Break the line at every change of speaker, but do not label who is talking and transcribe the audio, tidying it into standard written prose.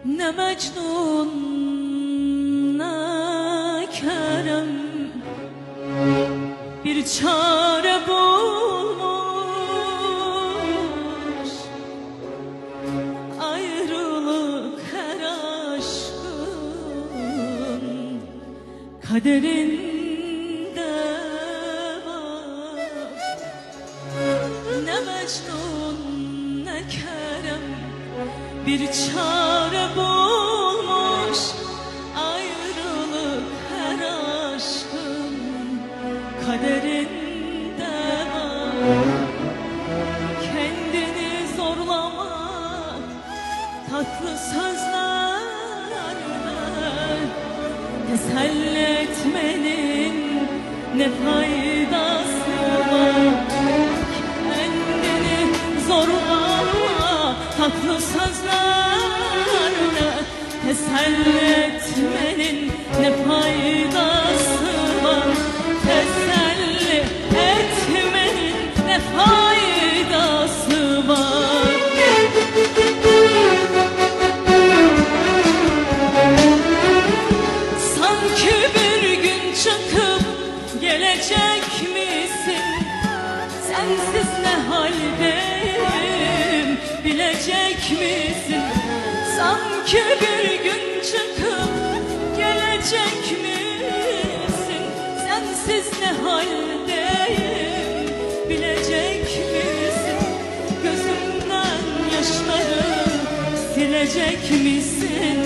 Ne Mecnun ne Kerem bir çare bulmuş. Ayrılık her aşkın kaderinde var. Ne Mecnun ne Kerem bir çare bulmuş. Ayrılık her aşkın kaderinde var. Kendini zorlama tatlı sözlerle, teselli etmenin ne faydası var. Kendini zorlama tatlı sözlerle, teselli etmenin ne faydası var. Teselli etmenin ne faydası var. Sanki bir gün çıkıp gelecek misin? Sensiz ne haldeyim bilecek misin? Sanki bir gün çıkıp gelecek misin? Sensiz ne haldeyim bilecek misin? Gözümden yaşları silecek misin?